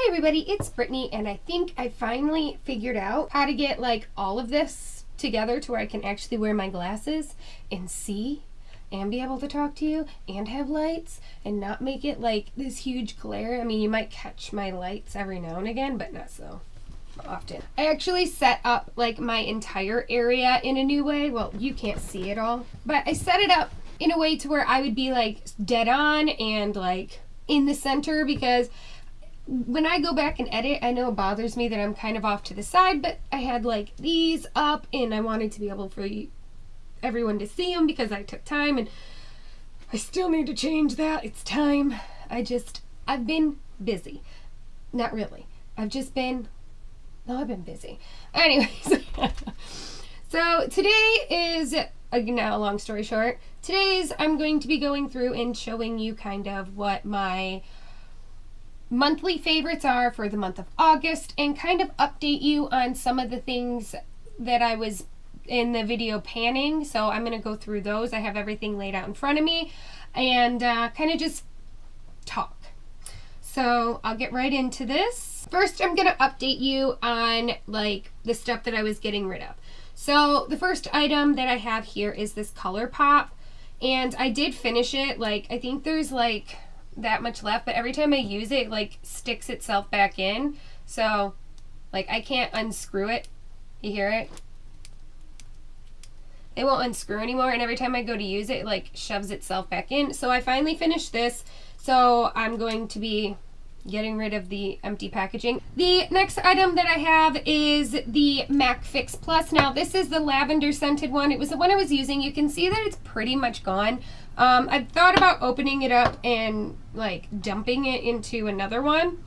everybody, it's Brittany, and I think I finally figured out how to get like all of this together to where I can actually wear my glasses and see and be able to talk to you and have lights and not make it like this huge glare. I mean, you might catch my lights every now and again, but not so often. I actually set up like my entire area in a new way. Well, you can't see it all, but I set it up in a way to where I would be like dead on and like in the center, because when I go back and edit, I know it bothers me that I'm kind of off to the side, but I had like these up and I wanted to be able for everyone to see them because I took time, and I still need to change that. It's time. I've been busy. Not really. I've been busy. Anyways, so today is, now long story short, I'm going to be going through and showing you kind of what my monthly favorites are for the month of August, and kind of update you on some of the things that I was in the video panning. So I'm going to go through those. I have everything laid out in front of me and kind of just talk. So I'll get right into this. First, I'm going to update you on like the stuff that I was getting rid of. So the first item that I have here is this Colourpop, and I did finish it. Like, I think there's like that much left, but every time I use it, like sticks itself back in. So like I can't unscrew it. You hear it? It won't unscrew anymore, and every time I go to use it, it like shoves itself back in. So I finally finished this, so I'm going to be getting rid of the empty packaging. The next item that I have is the MAC Fix Plus. Now this is the lavender scented one. It was the one I was using. You can see that it's pretty much gone. I thought about opening it up and like dumping it into another one,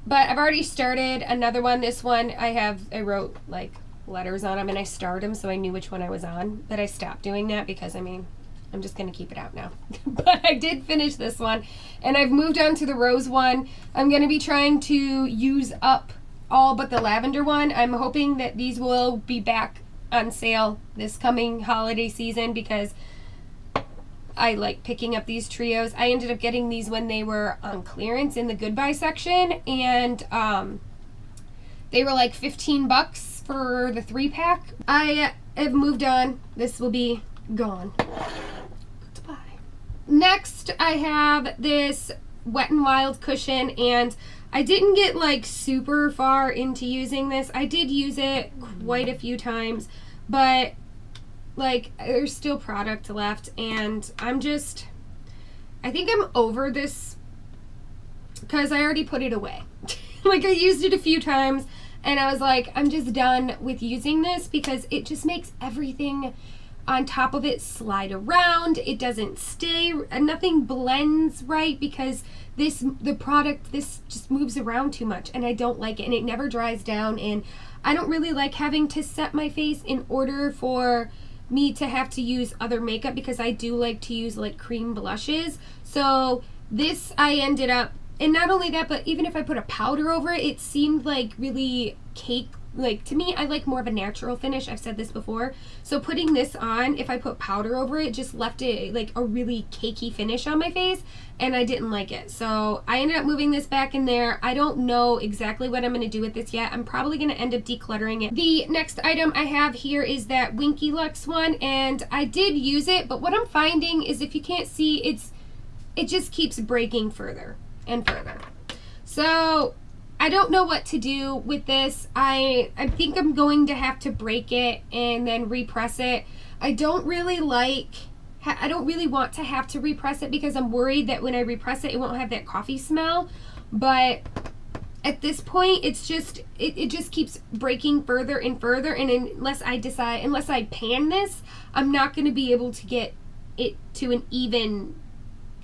but I've already started another one. This one I wrote like letters on them and I starred them so I knew which one I was on, but I stopped doing that because I mean, I'm just gonna keep it out now. But I did finish this one and I've moved on to the rose one. I'm gonna be trying to use up all but the lavender one. I'm hoping that these will be back on sale this coming holiday season because I like picking up these trios. I ended up getting these when they were on clearance in the goodbye section, and they were like 15 bucks for the 3-pack. I have moved on. This will be gone. Goodbye. Next, I have this Wet n Wild cushion, and I didn't get like super far into using this. I did use it quite a few times, but like there's still product left, and I think I'm over this because I already put it away. Like I used it a few times and I was like, I'm just done with using this because it just makes everything on top of it slide around. It doesn't stay, nothing blends right because the product just moves around too much, and I don't like it, and it never dries down, and I don't really like having to set my face in order for me to have to use other makeup, because I do like to use like cream blushes. So this I ended up, and not only that, but even if I put a powder over it, it seemed like really cake. Like to me, I like more of a natural finish. I've said this before. So putting this on, if I put powder over it, just left it like a really cakey finish on my face, and I didn't like it. So I ended up moving this back in there. I don't know exactly what I'm going to do with this yet. I'm probably going to end up decluttering it. The next item I have here is that Winky Luxe one, and I did use it, but what I'm finding is, if you can't see, it just keeps breaking further and further. So I don't know what to do with this. I think I'm going to have to break it and then repress it. I don't really want to have to repress it because I'm worried that when I repress it, it won't have that coffee smell. But at this point, it's just, it just keeps breaking further and further. And unless I pan this, I'm not going to be able to get it to an even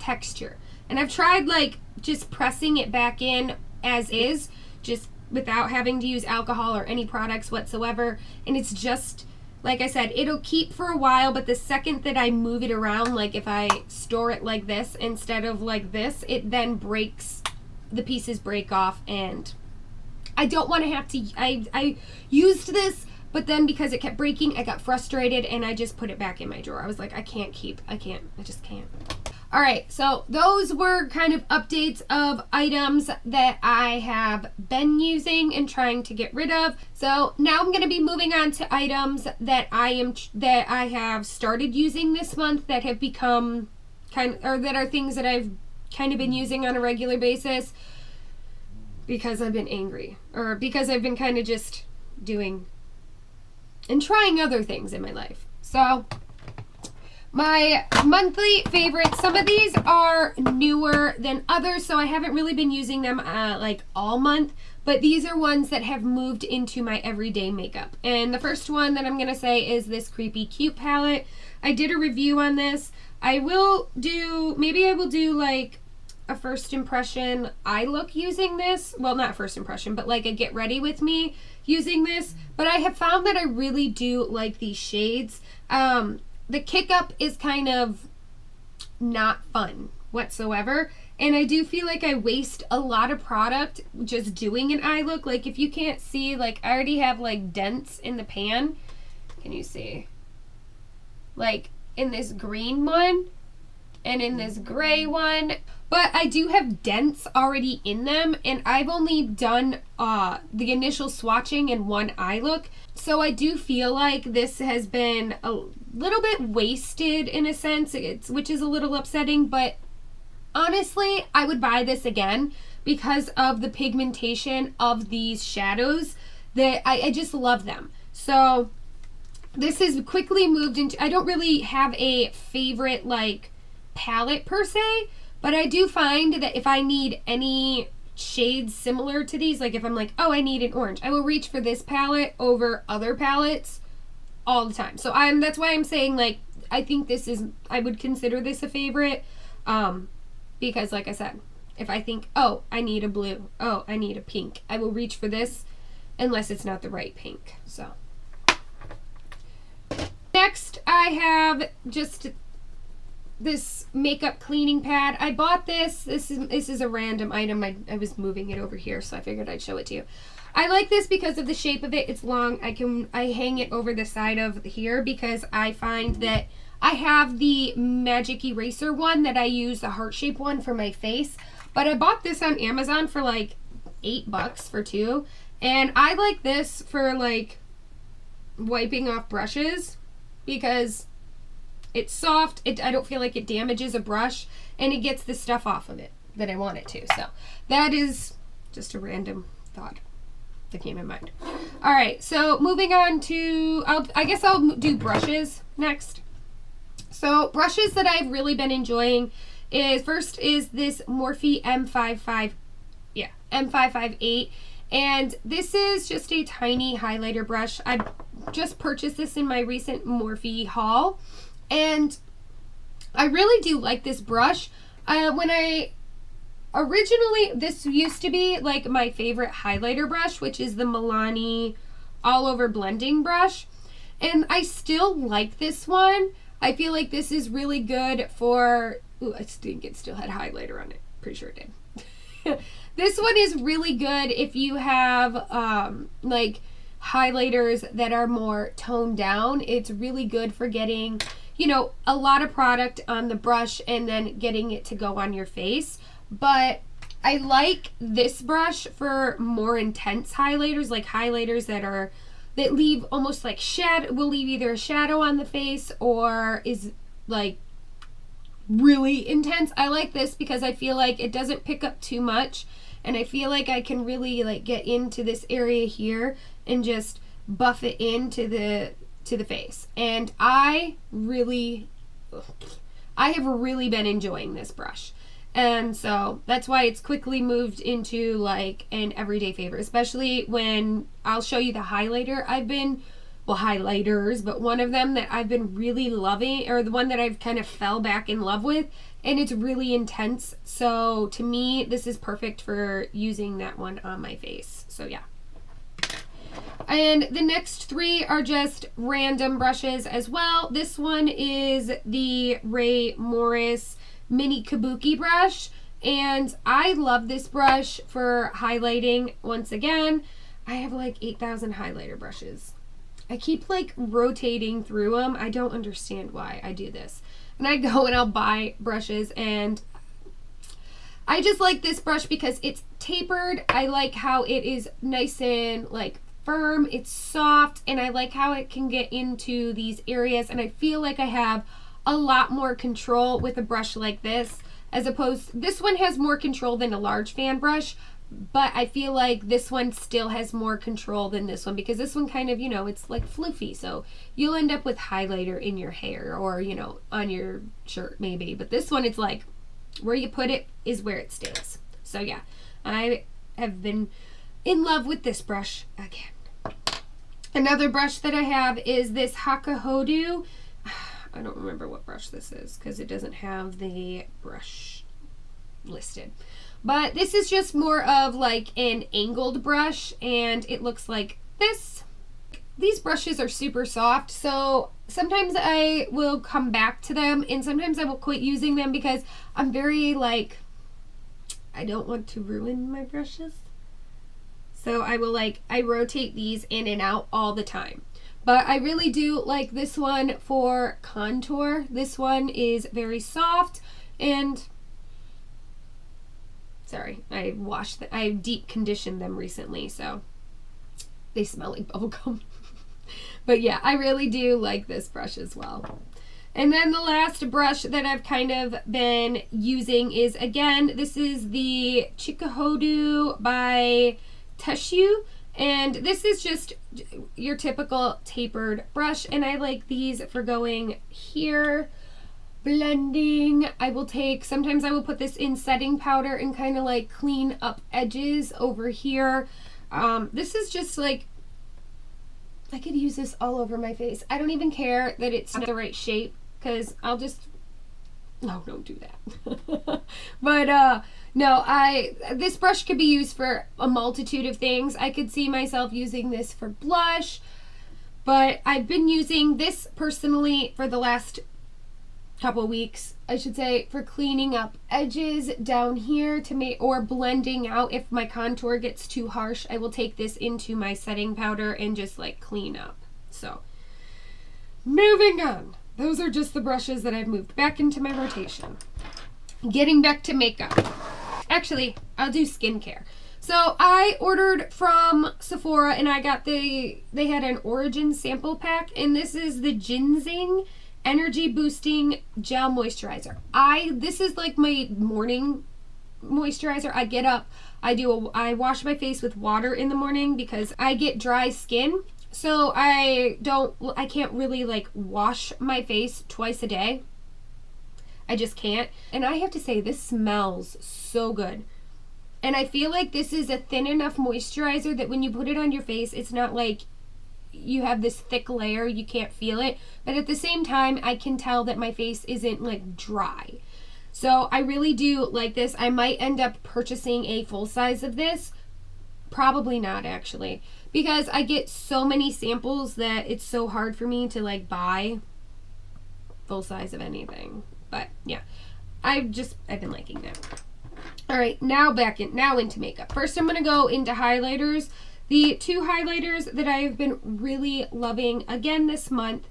texture. And I've tried like just pressing it back in as is, just without having to use alcohol or any products whatsoever, and it's just, like I said, it'll keep for a while, but the second that I move it around, like if I store it like this instead of like this, it then breaks, the pieces break off, and I don't want to have to, I used this, but then because it kept breaking, I got frustrated and I just put it back in my drawer. I was like, I just can't. All right, so those were kind of updates of items that I have been using and trying to get rid of. So now I'm going to be moving on to items that I have started using this month that have become that are things that I've kind of been using on a regular basis because I've been angry, or because I've been kind of just doing and trying other things in my life. So my monthly favorites, some of these are newer than others, so I haven't really been using them like all month, but these are ones that have moved into my everyday makeup. And the first one that I'm going to say is this Creepy Cute palette. I did a review on this. Maybe I will do like a first impression eye look using this. Well, not first impression, but like a get ready with me using this. But I have found that I really do like these shades. The kick up is kind of not fun whatsoever. And I do feel like I waste a lot of product just doing an eye look. Like if you can't see, like I already have like dents in the pan. Can you see? Like in this green one and in this gray one. But I do have dents already in them, and I've only done the initial swatching in one eye look. So I do feel like this has been a little bit wasted in a sense, which is a little upsetting, but honestly, I would buy this again because of the pigmentation of these shadows. That I just love them. So this has quickly moved into, I don't really have a favorite like palette per se, but I do find that if I need any shades similar to these, like if I'm like, oh, I need an orange, I will reach for this palette over other palettes all the time. So that's why I'm saying like, I think I would consider this a favorite, because like I said, if I think, oh, I need a blue, oh, I need a pink, I will reach for this unless it's not the right pink. So next I have just this makeup cleaning pad. I bought this. This is a random item. I was moving it over here, so I figured I'd show it to you. I like this because of the shape of it. It's long. I hang it over the side of here because I find that I have the Magic Eraser one that I use, the heart shape one for my face. But I bought this on Amazon for like $8 for two. And I like this for like wiping off brushes because it's soft. I don't feel like it damages a brush, and it gets the stuff off of it that I want it to. So that is just a random thought that came in mind. All right, so moving on to, I guess I'll do brushes next. So brushes that I've really been enjoying first is this Morphe M558, and this is just a tiny highlighter brush. I just purchased this in my recent Morphe haul. And I really do like this brush. This used to be like my favorite highlighter brush, which is the Milani all over blending brush. And I still like this one. I feel like this is really good for, ooh, I think it still had highlighter on it. Pretty sure it did. This one is really good if you have like highlighters that are more toned down. It's really good for getting, you know, a lot of product on the brush and then getting it to go on your face. But I like this brush for more intense highlighters, like highlighters that leave almost like will leave either a shadow on the face or is like really intense. I like this because I feel like it doesn't pick up too much, and I feel like I can really like get into this area here and just buff it into the face. And I have really been enjoying this brush, and so that's why it's quickly moved into like an everyday favorite, especially when I'll show you the highlighter highlighters, but one of them that I've been really loving, or the one that I've kind of fell back in love with, and it's really intense. So to me, this is perfect for using that one on my face. So yeah. And the next three are just random brushes as well. This one is the Ray Morris Mini Kabuki brush, and I love this brush for highlighting. Once again, I have like 8,000 highlighter brushes. I keep like rotating through them. I don't understand why I do this. And I go and I'll buy brushes, and I just like this brush because it's tapered. I like how it is nice and like firm. It's soft, and I like how it can get into these areas, and I feel like I have a lot more control with a brush like this, as opposed, this one has more control than a large fan brush, but I feel like this one still has more control than this one, because this one kind of, you know, it's like floofy, so you'll end up with highlighter in your hair or, you know, on your shirt maybe, but this one, it's like where you put it is where it stays. So yeah, I have been in love with this brush again. Another brush that I have is this Hakuhodo. I don't remember what brush this is because it doesn't have the brush listed. But this is just more of like an angled brush, and it looks like this. These brushes are super soft, so sometimes I will come back to them, and sometimes I will quit using them because I'm very like, I don't want to ruin my brushes. So I will like, I rotate these in and out all the time. But I really do like this one for contour. This one is very soft, and sorry, I deep conditioned them recently, so they smell like bubblegum. But yeah, I really do like this brush as well. And then the last brush that I've kind of been using is, again, this is the Chikuhodo by Tissue, and this is just your typical tapered brush, and I like these for going here, blending. I will take, sometimes I will put this in setting powder and kind of like clean up edges over here. This is just like, I could use this all over my face. I don't even care that it's not the right shape, because I'll just, no, don't do that. But no, this brush could be used for a multitude of things. I could see myself using this for blush, but I've been using this personally for the last couple weeks, I should say, for cleaning up edges down here to make, or blending out. If my contour gets too harsh, I will take this into my setting powder and just like clean up. So moving on, those are just the brushes that I've moved back into my rotation. Getting back to makeup. Actually, I'll do skincare. So I ordered from Sephora, and I got they had an Origin sample pack, and this is the Ginseng Energy Boosting Gel Moisturizer. This is like my morning moisturizer. I get up, I wash my face with water in the morning because I get dry skin. So I can't really like wash my face twice a day. I just can't. And I have to say, this smells so good. And I feel like this is a thin enough moisturizer that when you put it on your face, it's not like you have this thick layer, you can't feel it. But at the same time, I can tell that my face isn't like dry. So I really do like this. I might end up purchasing a full size of this. Probably not, actually, because I get so many samples that it's so hard for me to like buy full size of anything. But yeah, I've been liking that. All right, now into makeup. First, I'm gonna go into highlighters. The two highlighters that I have been really loving again this month,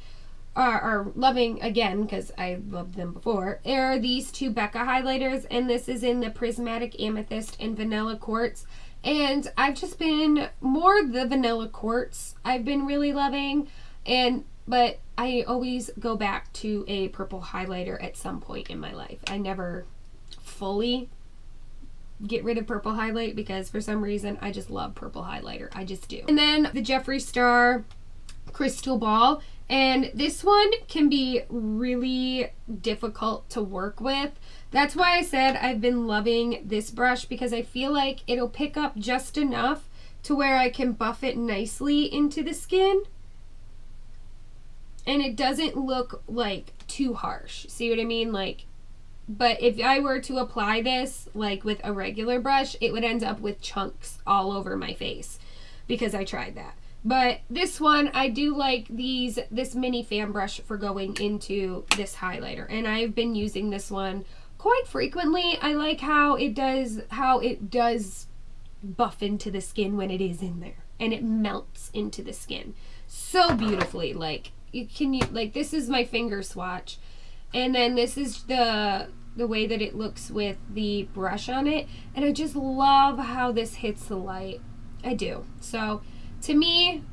or loving again because I loved them before, are these two Becca highlighters, and this is in the Prismatic Amethyst and Vanilla Quartz. And I've just been more the Vanilla Quartz I've been really loving, but I always go back to a purple highlighter at some point in my life. I never fully get rid of purple highlight because for some reason I just love purple highlighter. I just do. And then the Jeffree Star Crystal Ball, and this one can be really difficult to work with. That's why I said I've been loving this brush, because I feel like it'll pick up just enough to where I can buff it nicely into the skin, and it doesn't look like too harsh. See what I mean? Like, but if I were to apply this like with a regular brush, it would end up with chunks all over my face, because I tried that. But this one, I do like this mini fan brush for going into this highlighter, and I've been using this one quite frequently. I like how it does buff into the skin when it is in there. and it melts into the skin so beautifully. Like, this is my finger swatch, and then this is the way that it looks with the brush on it, and I just love how this hits the light. I do. So to me,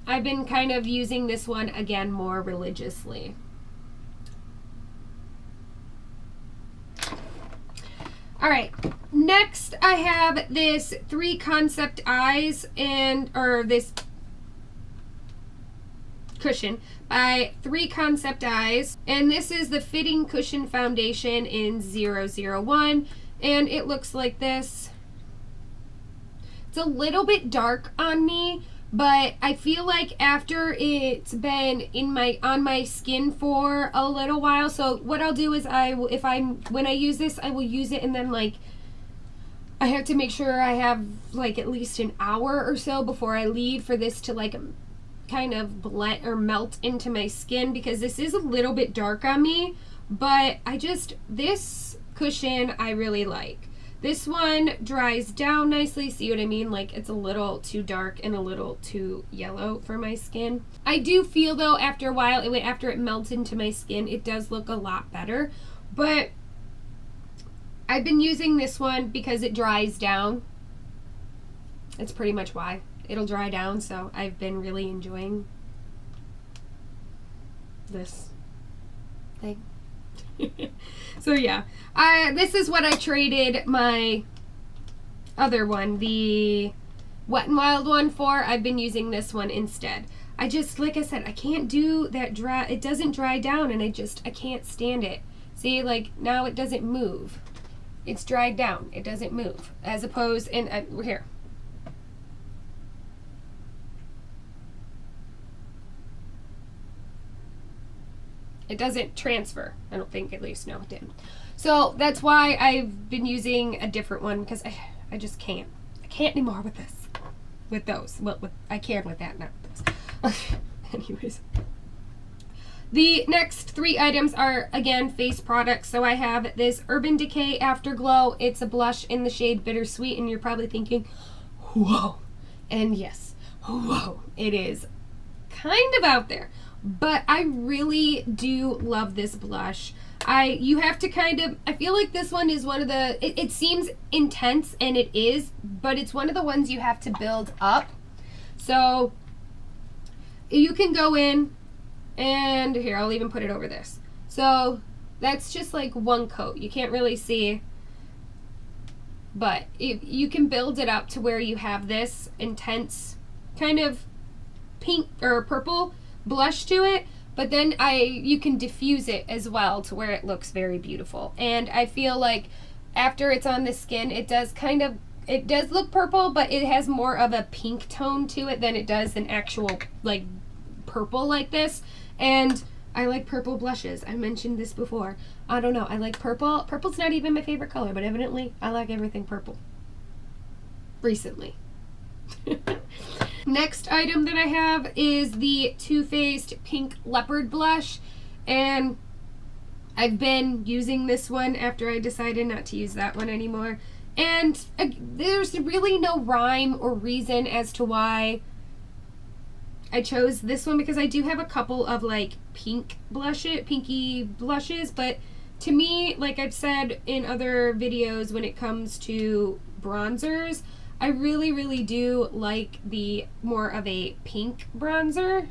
I've been kind of using this one again more religiously. All right, next I have this 3 Concept Eyes this cushion by 3 Concept Eyes, and this is the Fitting Cushion Foundation in 001, and it looks like this. It's a little bit dark on me, but I feel like after it's been on my skin for a little while, so what I'll do is when I use this, I will use it, and then like I have to make sure I have like at least an hour or so before I leave for this to like kind of blend or melt into my skin, because this is a little bit dark on me, but this cushion I really like. This one dries down nicely, see what I mean? Like, it's a little too dark and a little too yellow for my skin. I do feel though after a while, after it melts into my skin, it does look a lot better, but I've been using this one because it dries down. That's pretty much why. It'll dry down, so I've been really enjoying this thing. So yeah, this is what I traded my other one, the Wet n Wild one, for. I've been using this one instead. Like I said, I can't do that dry. It doesn't dry down, and I can't stand it. See, like now it doesn't move. It's dried down. It doesn't move. As opposed, here. It doesn't transfer. I don't think, at least. No, it didn't. So that's why I've been using a different one, because I just can't. I can't anymore with this. With those. Well, I can with that, not with this. Anyways. The next 3 items are, again, face products. So I have this Urban Decay Afterglow. It's a blush in the shade Bittersweet, and you're probably thinking, whoa. And yes, whoa. It is kind of out there. But I really do love this blush. You have to I feel like this one is one of the, it seems intense, and it is, but it's one of the ones you have to build up. So you can go in, and here, I'll even put it over this. So that's just like one coat. You can't really see, but you can build it up to where you have this intense kind of pink or purple blush to it, but then you can diffuse it as well to where it looks very beautiful. And I feel like after it's on the skin, it does look purple, but it has more of a pink tone to it than it does an actual like purple like this. And I like purple blushes. I mentioned this before. I don't know, I like purple. Purple's not even my favorite color, but evidently I like everything purple recently. Next item that I have is the Too Faced Pink Leopard Blush, and I've been using this one after I decided not to use that one anymore. And there's really no rhyme or reason as to why I chose this one, because I do have a couple of like pinky blushes, but to me, like I've said in other videos, when it comes to bronzers, I really, really do like the more of a pink bronzer.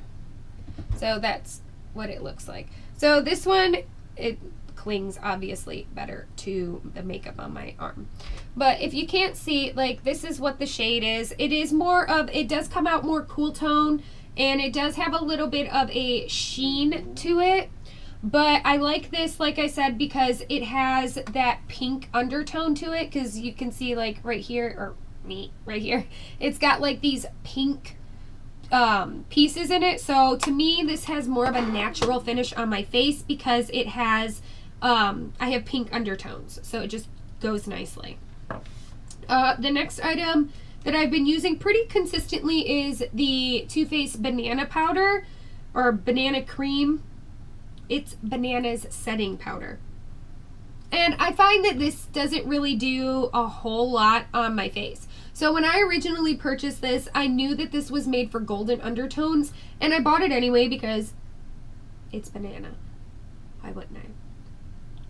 So that's what it looks like. So this one, it clings obviously better to the makeup on my arm. But if you can't see, like, this is what the shade is. It is more of, it does come out more cool tone, and it does have a little bit of a sheen to it. But I like this, like I said, because it has that pink undertone to it, because you can see like right here, or right here, it's got like these pink pieces in it. So to me, this has more of a natural finish on my face because it has I have pink undertones, so it just goes nicely. The next item that I've been using pretty consistently is the Too Faced Banana Powder, or Banana Cream. It's Banana's setting powder. And I find that this doesn't really do a whole lot on my face. So when I originally purchased this, I knew that this was made for golden undertones, and I bought it anyway because it's banana. Why wouldn't I?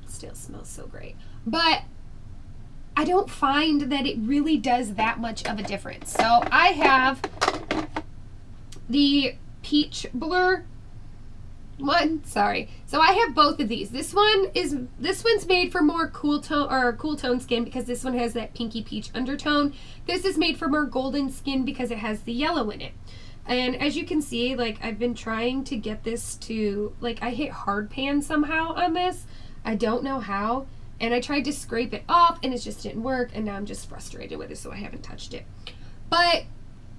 It still smells so great. But I don't find that it really does that much of a difference. So I have the peach blur one, sorry. So I have both of these. This one's made for more cool tone skin because this one has that pinky peach undertone. This is made for more golden skin because it has the yellow in it. And as you can see, like, I've been trying to get this to, like, I hit hard pan somehow on this. I don't know how. And I tried to scrape it off and it just didn't work, and now I'm just frustrated with it, so I haven't touched it. But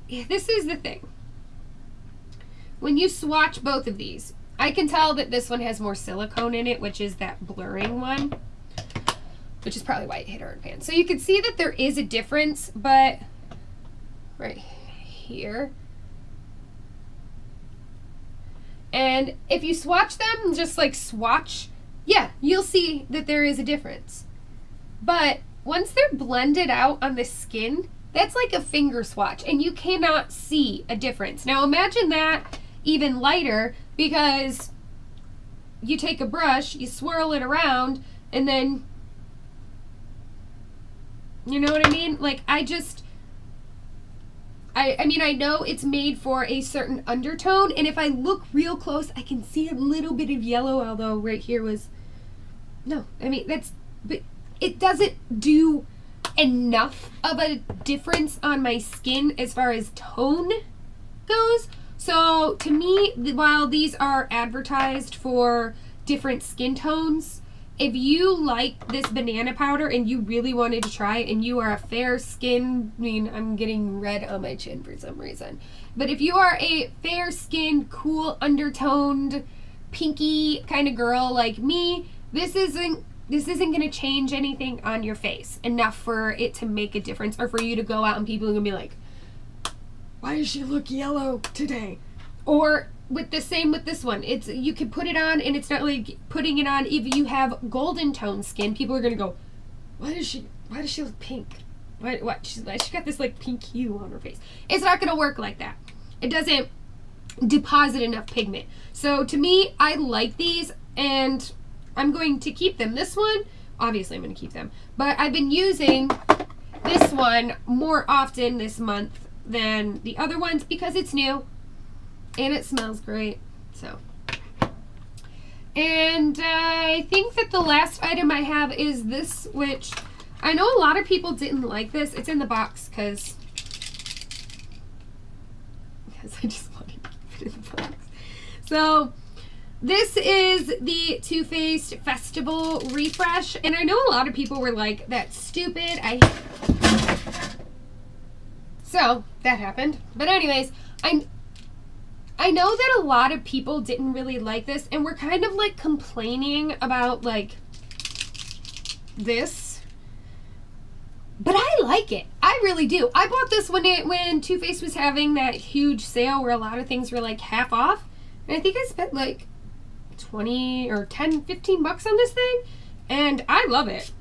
this is the thing. When you swatch both of these, I can tell that this one has more silicone in it, which is that blurring one, which is probably why it hit hard pan. So you can see that there is a difference, but right here. And if you swatch them, just like swatch, yeah, you'll see that there is a difference. But once they're blended out on the skin, that's like a finger swatch, and you cannot see a difference. Now imagine that even lighter, because you take a brush, you swirl it around, and then, you know what I mean? Like, I mean, I know it's made for a certain undertone, and if I look real close, I can see a little bit of yellow, although right here was, no, I mean, but it doesn't do enough of a difference on my skin as far as tone goes. So to me, while these are advertised for different skin tones, if you like this banana powder and you really wanted to try it and you are a fair skin, I mean, I'm getting red on my chin for some reason, but if you are a fair skin, cool, undertoned, pinky kind of girl like me, this isn't going to change anything on your face enough for it to make a difference, or for you to go out and people are going to be like, why does she look yellow today? Or with the same with this one, it's, you can put it on and it's not like putting it on if you have golden tone skin. People are gonna go, why does she look pink? She got this like pink hue on her face. It's not gonna work like that. It doesn't deposit enough pigment. So to me, I like these and I'm going to keep them. This one, obviously I'm gonna keep them, but I've been using this one more often this month than the other ones because it's new and it smells great. So, and I think that the last item I have is this, which I know a lot of people didn't like this. It's in the box because I just wanted to keep it in the box. So this is the Too Faced Festival Refresh, and I know a lot of people were like, that's stupid. So that happened. But anyways, I know that a lot of people didn't really like this, and we're kind of like complaining about like this, but I like it. I really do. I bought this when Too Faced was having that huge sale where a lot of things were like half off, and I think I spent like 20 or 10, 15 bucks on this thing, and I love it.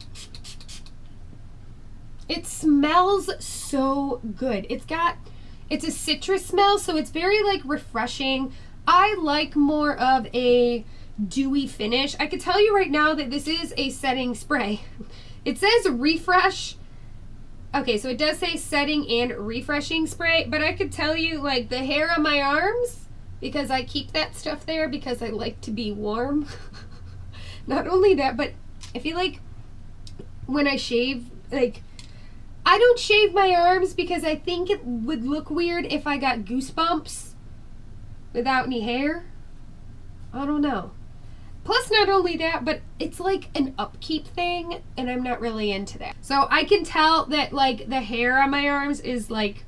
It smells so good. It's a citrus smell, so it's very like refreshing. I like more of a dewy finish. I can tell you right now that this is a setting spray. It says refresh. Okay, so it does say setting and refreshing spray, but I could tell you like the hair on my arms, because I keep that stuff there because I like to be warm. Not only that, but I feel like when I shave, like, I don't shave my arms because I think it would look weird if I got goosebumps without any hair. I don't know. Plus, not only that, but it's like an upkeep thing, and I'm not really into that. So I can tell that like the hair on my arms is like,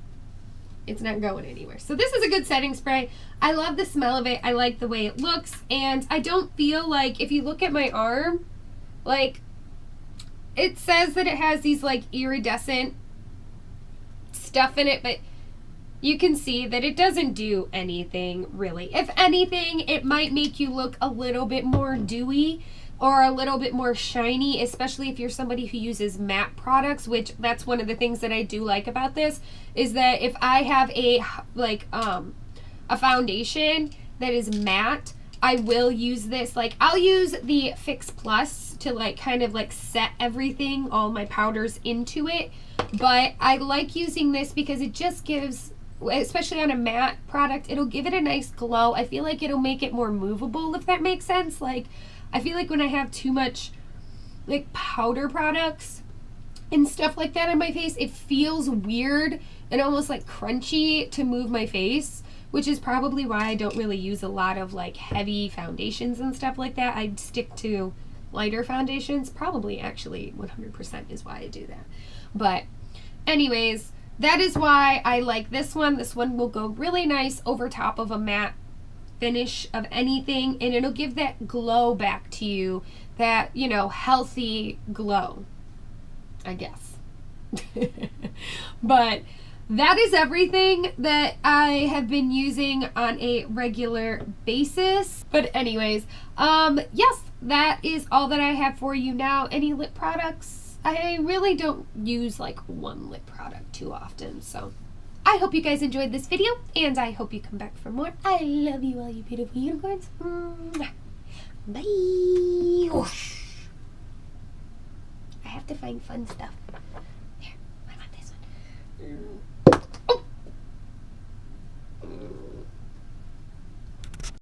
it's not going anywhere. So this is a good setting spray. I love the smell of it. I like the way it looks, and I don't feel like, if you look at my arm, like, it says that it has these like iridescent stuff in it, but you can see that it doesn't do anything really. If anything, it might make you look a little bit more dewy, or a little bit more shiny, especially if you're somebody who uses matte products, which that's one of the things that I do like about this, is that if I have a foundation that is matte, I will use this. Like, I'll use the Fix Plus to like kind of like set everything, all my powders into it, but I like using this because it just gives, especially on a matte product, it'll give it a nice glow. I feel like it'll make it more movable, if that makes sense. Like, I feel like when I have too much like powder products and stuff like that on my face, it feels weird and almost like crunchy to move my face, which is probably why I don't really use a lot of like heavy foundations and stuff like that. I stick to lighter foundations. Probably actually 100% is why I do that. But anyways, that is why I like this one. This one will go really nice over top of a matte finish of anything, and it'll give that glow back to you, that, you know, healthy glow, I guess. But that is everything that I have been using on a regular basis. But anyways, yes, that is all that I have for you now. Any lip products? I really don't use like one lip product too often, so I hope you guys enjoyed this video, and I hope you come back for more. I love you all, you beautiful unicorns. Bye. I have to find fun stuff. There, I want this one.